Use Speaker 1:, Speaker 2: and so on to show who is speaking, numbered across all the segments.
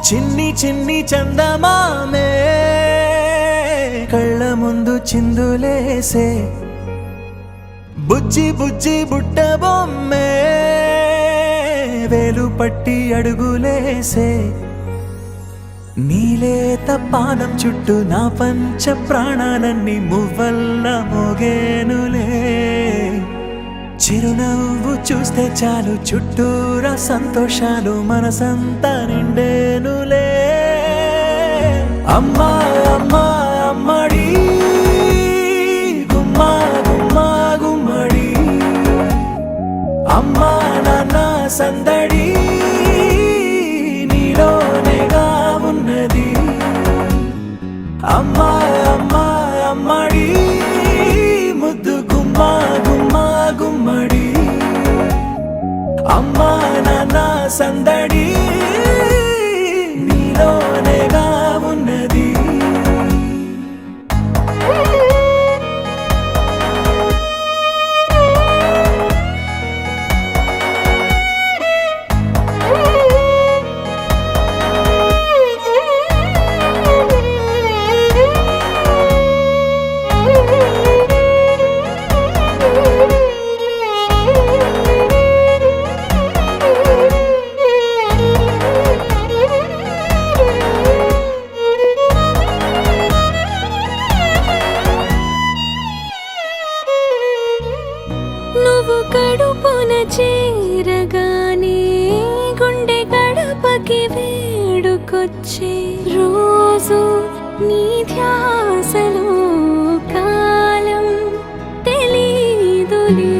Speaker 1: చిన్ని చిన్ని చందమామే కళ్ళ ముందు చిందులేసే బుజ్జి బుజ్జి బుట్ట బొమ్మే వేలు పట్టి అడుగులేసే నీలేత పానం చుట్టూ నా పంచ ప్రాణాలన్నీ మువ్వల్ల మోగేనులే చిరునవ్వు చూస్తే చాలు చుట్టూరా సంతోషాలు మనసంతా నిండేనులే అమ్మా అమ్మా అమ్మడి గుమ్మా గుమ్మా గుమ్మడి అమ్మా నాన్న సందడి నీలోనేగా ఉన్నది అమ్మా అమ్మా అమ్మడి ముద్దు గుమ్మా గుమ్మా గుమ్మడి అమ్మా నాన్న సందడి నీలోనేగా ఉన్నది
Speaker 2: నువ్వు కడుపున చేరగానే గుండె గడపకి వేడుకొచ్చే రోజు నీ ధ్యాసలో కాలం తెలీదులే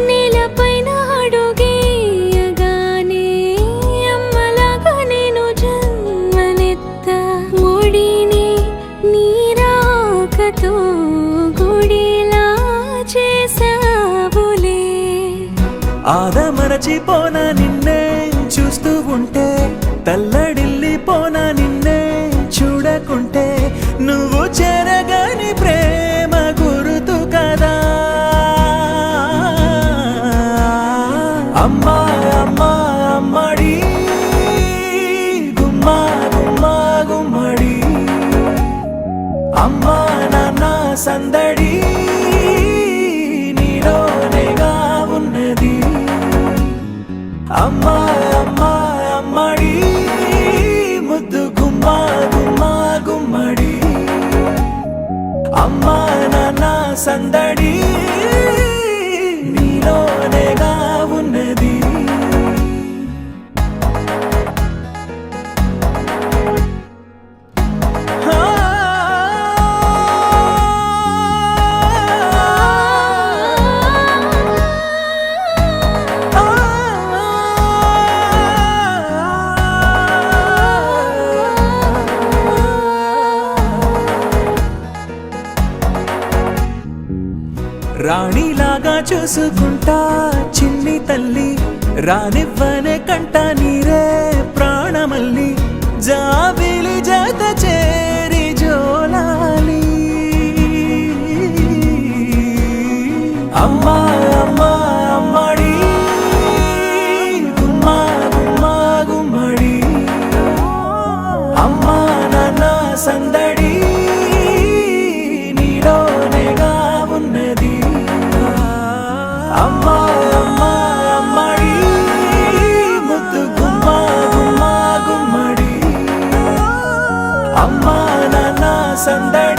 Speaker 2: నేలపైన అడుగేయగానే అమ్మలాగా నేను జన్మనెత్త ఒడిని నీ రాకతో గుడిలా చేసావులే
Speaker 1: ఆదమరచిపోనా నిన్నే చూస్తూ ఉంటే తల్లడిల్లిపోనా నిన్నే చూడకుంటే నువ్వు చెరగని ప్రేమ గురుతు కదా అమ్మా అమ్మా అమ్మడి గుమ్మా గుమ్మా గుమ్మడి అమ్మా నాన్న సందడి నీలోనేగా ఉన్నది అమ్మా అమ్మా అమ్మడి ముద్దు గుమ్మా గుమ్మా గుమ్మడి అమ్మా నాన్న సందడి నీలోనేగా ఉన్నది రాణిలాగా చూసుకుంటా చిన్ని తల్లి రానివ్వనే కంట నీరే ప్రాణమల్లి జాబిలి జత చేరి జోలాలి అమ్మా అమ్మా అమ్మడి గుమ్మా గుమ్మా గుమ్మడి అమ్మా నాన్న సందడి నీలోనేగా ఉన్నది అమ్మా అమ్మా అమ్మడి ముద్దు గుమ్మా గుమ్మా గుమ్మడి అమ్మా నాన్న సందడి